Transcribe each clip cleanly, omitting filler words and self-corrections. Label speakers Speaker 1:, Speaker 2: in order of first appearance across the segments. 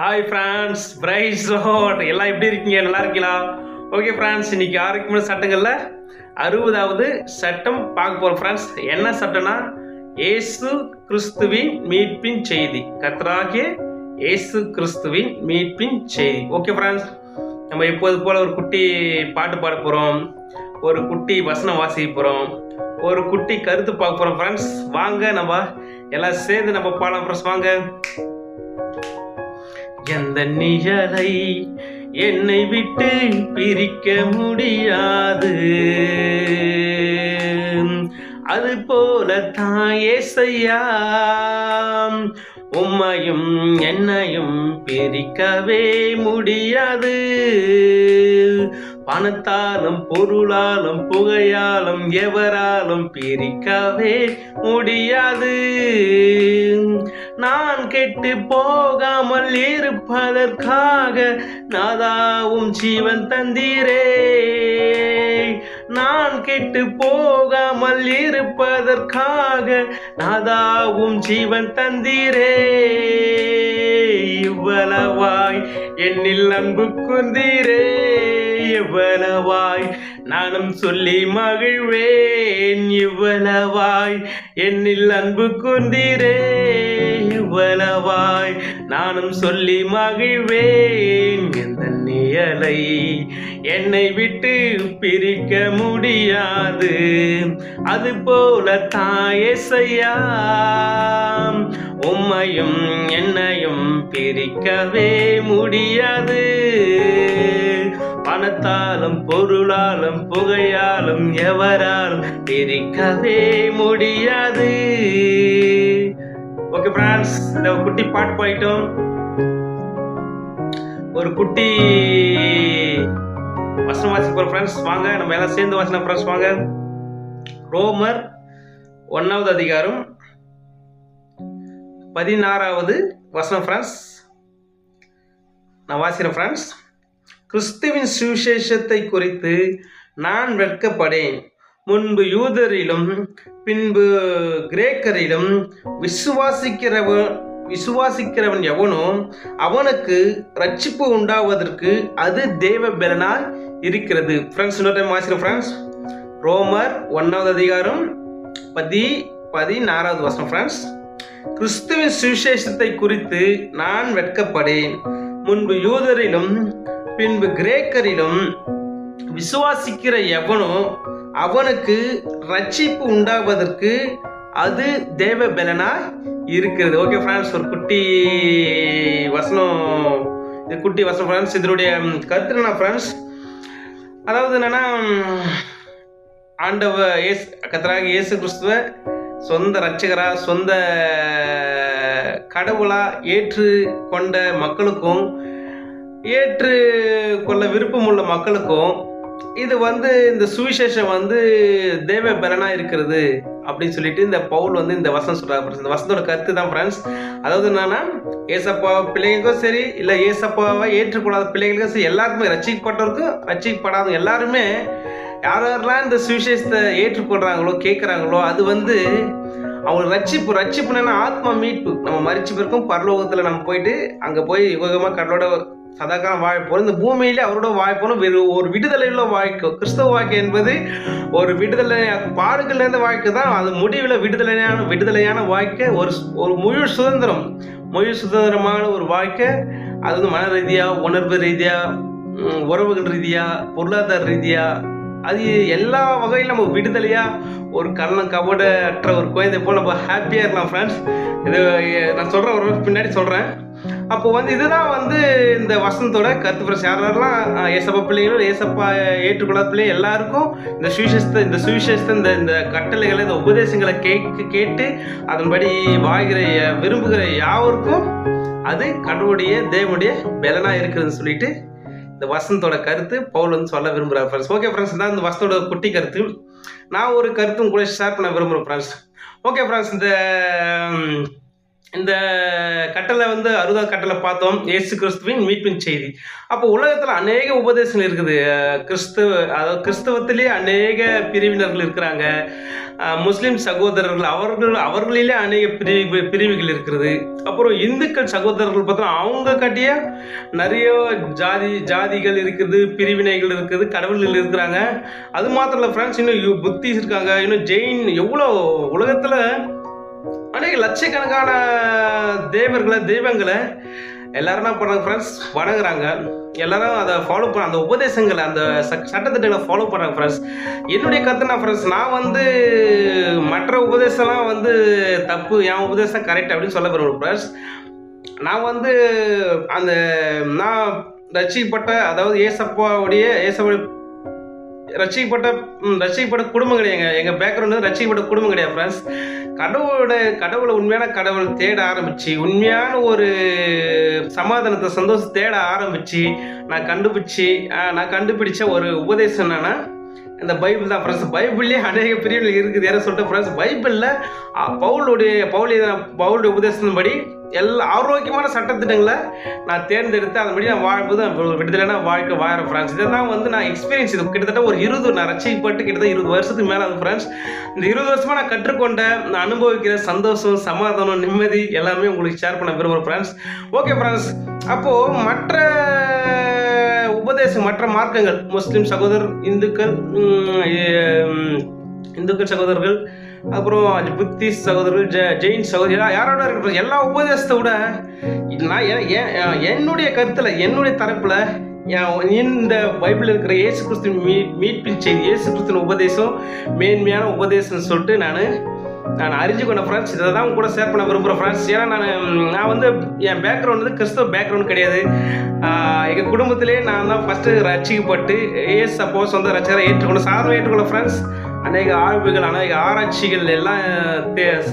Speaker 1: Hi France, price Lord. எல்லாம் எப்படி இருக்கீங்க? நல்லா இருக்கீங்களா? ஓகே ஃப்ரான்ஸ், இன்னைக்கு ஆரோக்கியமான சட்டங்களில் 60வது சட்டம் பார்க்க போகிறோம் ஃப்ரான்ஸ். என்ன சட்டம்னா, இயேசு கிறிஸ்துவின் மீட்பின் செய்தி. கர்த்தராகிய இயேசு கிறிஸ்துவின் மீட்பின் செய்தி. ஓகே ஃப்ரான்ஸ், நம்ம எப்போது போல் ஒரு குட்டி பாட்டு பாட போகிறோம், ஒரு குட்டி வசனம் வாசிக்க போகிறோம், ஒரு குட்டி கருத்து பார்க்க போகிறோம் ஃப்ரெண்ட்ஸ். வாங்க நம்ம எல்லாம் சேர்ந்து நம்ம பாடலாம் ஃப்ரெண்ட்ஸ். வாங்க. எந்த நிழலை என்னை விட்டு பிரிக்க முடியாது, அது போல தான் ஏசையா உம்மையும் என்னையும் பிரிக்கவே முடியாது. பணத்தாலும் பொருளாலும் புகையாலும் எவராலும் பிரிக்கவே முடியாது. நான் கெட்டு போகாமல் இருப்பதற்காக நாதாவும் ஜீவன் தந்தீரே. நான் கெட்டு போகாமல் இருப்பதற்காக நாதாவும் ஜீவன் தந்தீரே. இவ்வளவாய் என்னில் அன்பு கூர்ந்தீரே, இவ்வளவாய் நானும் சொல்லி மகிழ்வேன். இவ்வளவாய் என்னில் அன்பு கூர்ந்தீரே, இவ்வளவாய் நானும் சொல்லி மகிழ்வேன். எந்த நிழலை என்னை விட்டு பிரிக்க முடியாது, அது போல தான் ஏசையா உம்மையும் என்னையும் பிரிக்கவே முடியாது. பணத்தாலும் பொருளாலும் புகையாலும் எவராலும் பிரிக்கவே முடியாது. ஓகே ஃப்ரெண்ட்ஸ், இந்த குட்டி பாட்டு போயிட்டோம், ஒரு குட்டி வசனம் வாசிக்க போறோம் ஃப்ரெண்ட்ஸ். வாங்க நம்ம எல்லாம் சேர்ந்து வாசனம் ஃப்ரெண்ட்ஸ். வாங்க. ரோமர் 1வது அதிகாரம் 16வது வசனம் ஃப்ரெண்ட்ஸ். நான் வாசிக்கிறேன் ஃப்ரெண்ட்ஸ். கிறிஸ்துவின் சுவிசேஷத்தை குறித்து நான் வெட்கப்படேன். முன்பு யூதரிலும் பின்பு கிரேக்கரிலும் விசுவாசிக்கிறவன் எவனோ அவனுக்கு ரட்சிப்பு உண்டாவதற்கு அது தேவ பலனாய் இருக்கிறது. ஃப்ரெண்ட்ஸ், இன்னொரு டைம் வாசிக்கிறேன் ஃப்ரெண்ட்ஸ். ரோமர் 1வது அதிகாரம் 16வது வசனம் ஃப்ரெண்ட்ஸ். கிறிஸ்துவின் சுவிசேஷத்தை குறித்து நான் வெட்கப்படேன். முன்பு யூதரிலும் பின்பு கிரேக்கரிலும் விசுவாசிக்கிற எவனோ அவனுக்கு ரட்சிப்பு உண்டாவதற்கு அது தேவ பலனாய் இருக்கிறது. ஓகே ஃப்ரெண்ட்ஸ், ஒரு குட்டி வசனம், இது குட்டி வசனம் ஃப்ரெண்ட்ஸ். இதனுடைய கருத்து என்ன ஃப்ரெண்ட்ஸ், அதாவது என்னன்னா, கர்த்தராகிய இயேசு கிறிஸ்துவ சொந்த இரட்சகரா சொந்த கடவுளா ஏற்று கொண்ட மக்களுக்கும் ஏற்று கொள்ள விருப்பம் உள்ள மக்களுக்கும் இது இந்த சுவிசேஷம் தேவ பலனா இருக்கிறது அப்படின்னு சொல்லிட்டு இந்த பவுல் இந்த வசனம் சொல்றாங்க. இந்த வசனத்தோட கருத்து தான் ஃப்ரெண்ட்ஸ். அதாவது என்னன்னா, ஏசப்பா பிள்ளைங்களுக்கும் சரி, இல்லை ஏசப்பாவை ஏற்றுக்கொள்ளாத பிள்ளைங்களுக்கும் சரி, எல்லாருக்குமே ரட்சிக்கப்பட்டவருக்கும் ரட்சிக்கப்படாத எல்லாருமே யாரெல்லாம் இந்த சுவிசேஷத்தை ஏற்றுக்கொள்றாங்களோ கேட்குறாங்களோ அது அவங்க ரட்சிப்புனா ஆத்மா மீட்பு. நம்ம மரிச்சு பிறக்கும் பரலோகத்தில் நம்ம போயிட்டு அங்கே போய் யுகமாக கடலோட சதாகாலம் வாழ போகிறோம். இந்த பூமியிலே அவரோட வாழ போகணும். ஒரு விடுதலையுள்ள வாழ்க்கை. கிறிஸ்தவ வாழ்க்கை என்பது ஒரு விடுதலை, பாடுகள்லேருந்து வாழ்க்கை தான். அது முடிவில் விடுதலையான வாழ்க்கை, ஒரு முழு சுதந்திரமான ஒரு வாழ்க்கை. அது மன ரீதியாக, உணர்வு ரீதியாக, உறவுகள் ரீதியாக, பொருளாதார ரீதியாக, அது எல்லா வகையிலும் நம்ம விடுதலையா ஒரு கள்ளம் கபட அற்ற ஒரு குழந்தை போல் நம்ம ஹாப்பியாக இருக்கலாம் ஃப்ரெண்ட்ஸ். இது நான் சொல்கிறேன், ஒரு பின்னாடி சொல்கிறேன். அப்போ இதுதான் இந்த வசனத்தோட கருத்து ஃப்ரெண்ட்ஸ். யாரெல்லாம் ஏசப்பா பிள்ளைங்களும் ஏசப்பா ஏற்றுக்கொள்ளாத பிள்ளைங்க எல்லாருக்கும் இந்த சுவிசேஷத்தை இந்த கட்டளைகளை, இந்த உபதேசங்களை கேட்டு அதன்படி விரும்புகிற யாவருக்கும் அது கடவுளுடைய தேவனுடைய பலனா இருக்குதுன்னு சொல்லிட்டு இந்த வசனத்தோட கருத்து பவுல் சொல்ல விரும்புகிறார் ஃப்ரெண்ட்ஸ். ஓகே ஃப்ரெண்ட்ஸ், தான் இந்த வசனத்தோட குட்டி கருத்து. நான் ஒரு கருத்தும் கூட ஷேர் பண்ண விரும்புகிறேன் ஃப்ரெண்ட்ஸ். ஓகே ஃப்ரெண்ட்ஸ், இந்த இந்த கட்டளை வந்து 60வது கட்டளை பார்த்தோம், இயேசு கிறிஸ்துவின் மீட்பின் செய்தி. அப்போ உலகத்தில் அநேக உபதேசங்கள் இருக்குது. அதாவது கிறிஸ்தவத்திலேயே அநேக பிரிவினர்கள் இருக்கிறாங்க. முஸ்லீம் சகோதரர்கள் அவர்களிலே அநேக பிரிவுகள் இருக்கிறது. அப்புறம் இந்துக்கள் சகோதரர்கள் பார்த்தோம், அவங்க கட்டிய நிறைய ஜாதிகள் இருக்குது, பிரிவினைகள் இருக்குது, கடவுள்கள் இருக்கிறாங்க. அது மாத்திரம் இல்லை ஃப்ரெண்ட்ஸ், இன்னும் புத்திஸ் இருக்காங்க, இன்னும் ஜெயின், எவ்வளோ உலகத்தில் அநேக லட்சக்கணக்கான தெய்வங்களை எல்லாரும் என்ன பண்ணுறாங்க ஃப்ரெண்ட்ஸ், வணங்குறாங்க. எல்லாரும் அதை ஃபாலோ பண்ண, அந்த உபதேசங்களை, அந்த சட்டத்திட்டங்களை ஃபாலோ பண்ணுறாங்க ஃப்ரெண்ட்ஸ். என்னுடைய கருத்து நான் ஃப்ரெண்ட்ஸ், நான் வந்து மற்ற உபதேசம்லாம் வந்து தப்பு, என் உபதேசம் கரெக்ட் அப்படின்னு சொல்ல விரும்புகிறேன் ஃப்ரெண்ட்ஸ். நான் வந்து அந்த நான் ரட்சிக்கப்பட்ட, அதாவது ஏசப்பாவுடைய ரட்சிக்கப்பட்ட குடும்பம் கிடையாது. எங்கள் பேக்ரவுண்டு ரட்சிக்கப்பட்ட குடும்பம் கிடையாது ஃப்ரெண்ட்ஸ். கடவுளை உண்மையான கடவுள் தேட ஆரம்பித்து, உண்மையான ஒரு சமாதானத்தை, சந்தோஷத்தை தேட ஆரம்பித்து நான் கண்டுபிடிச்ச ஒரு உபதேசம் என்னன்னா இந்த பைபிள் தான் ஃப்ரெண்ட்ஸ். பைபிள்லேயே அநேக பிரிவுகள் இருக்குது. யாரும் சொல்லிட்டு ஃப்ரெண்ட்ஸ், பைபிளில் பவுலுடைய உபதேசத்தின்படி எல்லா ஆரோக்கியமான சட்டத்திட்டங்களை நான் தேர்ந்தெடுத்து அதன்படி நான் வாழும்போது விடுதலைனா வாழ்க்கை வாழ ஃப்ரெண்ட்ஸ். இதெல்லாம் வந்து நான் எக்ஸ்பீரியன்ஸ், இது கிட்டத்தட்ட ஒரு நான் ரட்சிக்கப்பட்டு கிட்டத்தட்ட 20 வருஷத்துக்கு மேலே அது ஃப்ரெண்ட்ஸ். இந்த 20 வருஷமாக நான் கற்றுக்கொண்ட, நான் அனுபவிக்கிற சந்தோஷம், சமாதானம், நிம்மதி எல்லாமே உங்களுக்கு ஷேர் பண்ண விரும்புகிறேன் ஃப்ரெண்ட்ஸ். ஓகே ஃப்ரெண்ட்ஸ், அப்போது மற்ற உபதேசம், மற்ற மார்க்கங்கள், முஸ்லீம் சகோதரர், இந்துக்கள் சகோதரர்கள், அப்புறம் புத்திஸ்ட் சகோதரர்கள், ஜெயின் சகோதரர், யாரோட இருக்கிற எல்லா உபதேசத்தை விட நான் என்னுடைய கருத்தில், என்னுடைய தரப்பில் இந்த பைபிள் இருக்கிற இயேசு கிறிஸ்து மீட்பின் செய்தி, இயேசு கிறிஸ்துவின் உபதேசம் மேன்மையான உபதேசம்னு சொல்லிட்டு நான் அறிஞ்சுக்கொண்ட ஃப்ரெண்ட்ஸ். இதை தான் கூட ஷேர் பண்ண விரும்புகிறேன் ஃப்ரெண்ட்ஸ். ஏன்னா நான் வந்து என் பேக்ரவுண்ட் வந்து கிறிஸ்தவ பேக்ரவுண்ட் கிடையாது. எங்கள் குடும்பத்திலே நான் தான் ஃபஸ்ட்டு ரட்சிக்கப்பட்டு சப்போஸ் வந்து ரட்சகரை ஏற்றுக்கொண்டு சாதனை ஏற்றுக்கொள்ள ஃப்ரெண்ட்ஸ். அநேக ஆய்வுகள், அநேக ஆராய்ச்சிகள் எல்லாம்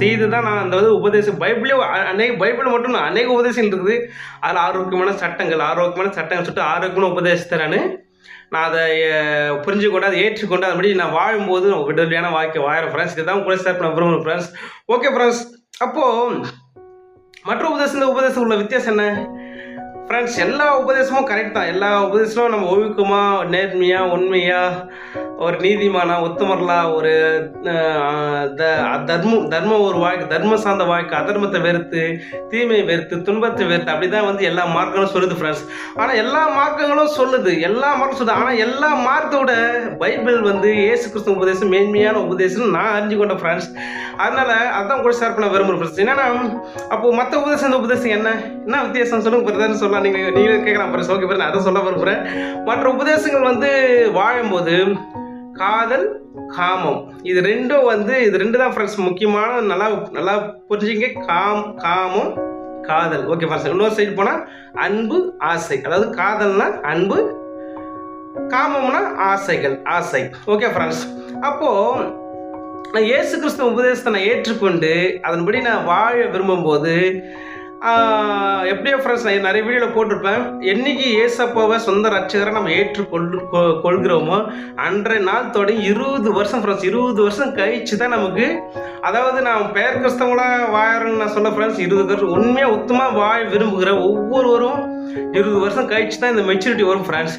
Speaker 1: செய்து தான் நான் அந்த உபதேசம் பைபிள் மட்டும் அநேக உபதேசம் இருக்குது. அதில் ஆரோக்கியமான சட்டங்கள் சொல்லிட்டு ஆரோக்கியமான உபதேசத்தை நான் அதை புரிஞ்சுக்கொண்டு, அதை ஏற்றுக்கொண்டு, அதுபடி நான் வாழும்போது விடுதலையான வாழ்க்கை வாழ ஃப்ரெண்ட்ஸ். இதுதான் கூட ஷேர் பண்ண விரும்புகிறேன் ஃப்ரெண்ட்ஸ். ஓகே ஃப்ரெண்ட்ஸ், அப்போது மற்ற உபதேசம் உள்ள வித்தியாசம் என்ன ஃப்ரெண்ட்ஸ்? எல்லா உபதேசமும் கரெக்ட் தான். எல்லா உபதேசமும் நம்ம ஒழுக்கமாக, நேர்மையாக, உண்மையாக, ஒரு நீதிமானா, உத்தமர்களா, ஒரு தர்மம் ஒரு வாழ்க்கை, தர்மம் சார்ந்த வாழ்க்கை, அதர்மத்தை வெறுத்து, தீமையை வெறுத்து, துன்பத்தை வெறுத்து, அப்படி தான் வந்து எல்லா மார்க்கங்களும் சொல்லுது ஃப்ரெண்ட்ஸ். ஆனால் எல்லா மார்க்கங்களும் சொல்லுது, ஆனால் எல்லா மார்க்கத்தோட பைபிள் வந்து இயேசு கிறிஸ்து உபதேசம் மேன்மையான உபதேசம் நான் அறிஞ்சுக்கொண்டேன் ஃப்ரெண்ட்ஸ். அதனால் அதான் கூட ஷேர் பண்ண விரும்புகிறேன் ஃப்ரெண்ட்ஸ். என்னன்னா, அப்போது மற்ற உபதேசம் என்ன வித்தியாசம் சொல்லுங்க பிரதர்னு சொல்லலாம். நீங்களே கேட்கலாம் ஃப்ரெண்ட்ஸ். ஓகே ஃப்ரெண்ட், அதை சொல்ல விரும்புகிறேன். மற்ற உபதேசங்கள் வந்து வாழும்போது காதல், காமம், இது ரெண்டு தான் ஃப்ரெண்ட்ஸ் முக்கியமான. நல்லா புரிஞ்சுங்க. காமம், காதல். ஓகே ஃப்ரெண்ட்ஸ், இன்னொரு சைடு போனால் அன்பு, ஆசை. அதாவது காதல்னா அன்பு, காமம்னா ஆசை. ஓகே ஃப்ரெண்ட்ஸ், அப்போது நான் இயேசு கிறிஸ்துவ உபதேசத்தை நான் ஏற்றுக்கொண்டு அதன்படி நான் வாழ விரும்பும்போது எப்படியோ ஃப்ரெண்ட்ஸ், நான் நிறைய வீடியோவில் போட்டிருப்பேன். என்னைக்கு ஏசப்பாவை சொந்த ரட்சகரை நம்ம ஏற்றுக்கொள்கிறோமோ அன்றைய நாள் தொடங்கி 20 வருஷம் ஃப்ரெண்ட்ஸ், 20 வருஷம் கழிச்சு தான் நமக்கு, அதாவது நான் பெயர் கிறிஸ்தவங்களாக வாழறேன்னு நான் சொல்ல ஃப்ரெண்ட்ஸ், 20 வருஷம் உண்மையாக உத்தமாக வாழ விரும்புகிற ஒவ்வொருவரும் 20 வருஷம் கழிச்சு தான் இந்த மெச்சூரிட்டி வரும் ஃப்ரெண்ட்ஸ்.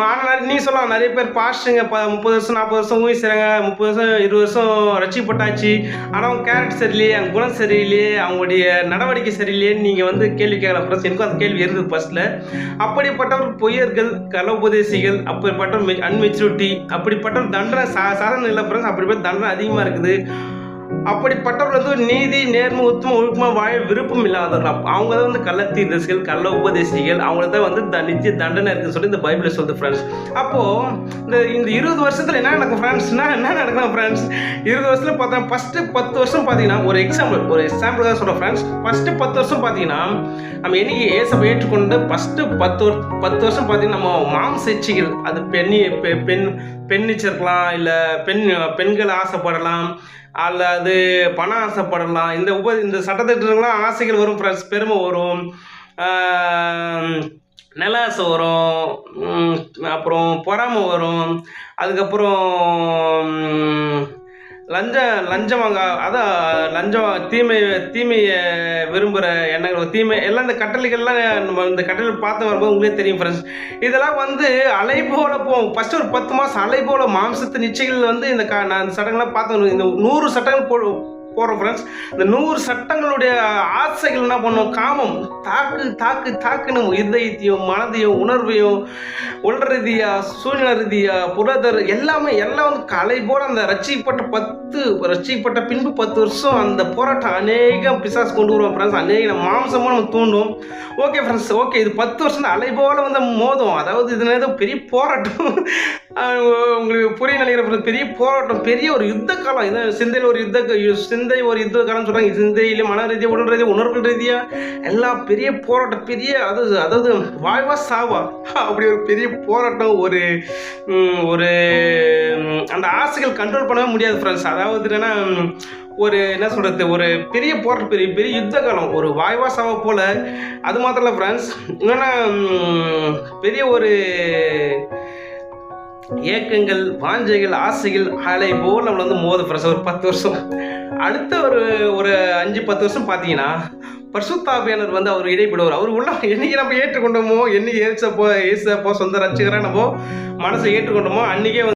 Speaker 1: ஆனால் நீ சொல்லலாம், நிறைய பேர் பாஸ்ட்டுங்க 30 வருஷம் 40 வருஷம் ஊழி செய்கிறாங்க, 30 வருஷம் 20 வருஷம் ரட்சிக்கப்பட்டாச்சு, ஆனால் அவங்க கேரக்டர் சரியில்லையே, அவங்க குணம் சரியில்லையே, அவங்களுடைய நடவடிக்கை சரியில்லையே நீங்கள் வந்து கேள்வி கேட்கலாம் ஃப்ரெண்ட்ஸ். எனக்கும் அந்த கேள்வி இருந்தது ஃபர்ஸ்ட்டில். அப்படிப்பட்டவர் பொய்யர்கள், கல உபதேசிகள், அப்படிப்பட்ட அன்மெச்சூரிட்டி, அப்படிப்பட்ட தண்டனை சாதனை இல்லை ஃப்ரெண்ட்ஸ். அப்படிப்பட்ட தண்டனை அதிகமாக இருக்குது. அப்படிப்பட்டவர்கள் வந்து நீதி, நேர்மை, உத்தம, ஒழுக்கமாக வாழ விருப்பம் இல்லாதவர்கள். அவங்க தான் வந்து கள்ள தீர்க்கதரிசிகள், கள்ள உபதேசிகள். அவங்களுக்கு தான் வந்து நித்திய தண்டனை இருக்குன்னு சொல்லி இந்த பைபிளில் சொல்லுது ஃப்ரெண்ட்ஸ். அப்போது இந்த 20 வருஷத்தில் என்ன நடக்கும் ஃப்ரெண்ட்ஸ்னா, என்ன நடக்கும் ஃப்ரெண்ட்ஸ்? 20 வருஷத்தில் பார்த்தா ஃபஸ்ட்டு 10 வருஷம் பார்த்தீங்கன்னா, ஒரு எக்ஸாம்பிளுக்காக சொல்கிறேன் ஃப்ரெண்ட்ஸ். ஃபஸ்ட்டு 10 வருஷம் பார்த்தீங்கன்னா, நம்ம என்னைக்கு ஏசப்பை ஏற்றுக்கொண்டு ஃபஸ்ட்டு 10 வருஷம் பார்த்தீங்கன்னா, நம்ம மாம்ச இச்சைகள், அது பெண்ணிச்சை இருக்கலாம், இல்லை பெண்கள் ஆசைப்படலாம், அல்லது பணம் ஆசைப்படலாம். இந்த சட்டத்திட்டங்கள்லாம் ஆசைகள் வரும் ஃப்ரெண்ட்ஸ். பெருமை வரும், நில ஆசை வரும், அப்புறம் பொறாமை வரும், அதுக்கப்புறம் லஞ்சம் வாங்க, அதான் லஞ்சம், தீமையை விரும்புகிற எண்ணங்கள், தீமை எல்லாம் இந்த கட்டளைகள்லாம் நம்ம இந்த கட்டளை பார்த்து வரும்போது உங்களே தெரியும் ஃப்ரெண்ட்ஸ். இதெல்லாம் வந்து அலை போல போகும். ஃபஸ்ட்டு ஒரு 10 மாதம் அலை போல மாம்சத்து நிச்சயங்கள் வந்து நான் இந்த சட்டங்கள்லாம் பார்த்து, இந்த 100 சட்டங்கள் போடுறோம் ஃப்ரெண்ட்ஸ். இந்த 100 சட்டங்களுடைய ஆசைகள் என்ன பண்ணும்? காமம் தாக்குன்னு இதயத்தையும் மனதையும் உணர்வையும் உடல் ரீதியா சூழ்நிலை ரீதியா புலதர் எல்லாம் வந்து கலை போல அந்த ரட்சிக்கப்பட்ட பின்பு 10 வருஷம் அந்த போராட்டம் அநேகம் பிசாசு கொண்டு வருவோம் ஃப்ரெண்ட்ஸ். அநேக மாம்சமாக நம்ம தூண்டும். ஓகே ஃப்ரெண்ட்ஸ், ஓகே, இது 10 வருஷம் அலை போல வந்து மோதும். அதாவது இது ஏதோ பெரிய போராட்டம், உங்களுக்கு புரிய நினைக்கிற பெரிய போராட்டம், பெரிய ஒரு யுத்த காலம். இது சிந்தை ஒரு யுத்த காலம் சொல்றாங்க. சிந்தையில மன ரீதியா உடல் ரீதியா உணர்வு ரீதியா எல்லாம் பெரிய போராட்டம், பெரிய அதாவது வாழ்வா சாவா அப்படி ஒரு பெரிய போராட்டம். ஒரு அந்த ஆசைகள் கண்ட்ரோல் பண்ணவே முடியாது ஃப்ரெண்ட்ஸ். அதாவது என்னன்னா ஒரு என்ன சொல்றது, ஒரு பெரிய போராட்டம், பெரிய யுத்த காலம், ஒரு வாய்வா சாவா போல. அது மாத்திரம் இல்லை ஃப்ரெண்ட்ஸ், என்னன்னா பெரிய ஒரு ஏக்கங்கள், வாஞ்சைகள், ஆசைகள் அலை போல் நம்மளை வந்து மோத ஃப்ரெண்ட்ஸ். ஒரு 10 வருஷம், அடுத்த ஒரு 5-10 வருஷம் பார்த்தீங்கன்னா பரிசுத்தாவியானவர் வந்து அவர் இடைப்படுவார். அவர் உள்ள என்னைக்கு நம்ம ஏற்றுக்கொண்டோமோ, என்னைக்கு ஏசப்போ சொந்த ரட்சகராக நம்ம மனசை ஏற்றுக்கொண்டோமோ அன்றைக்கே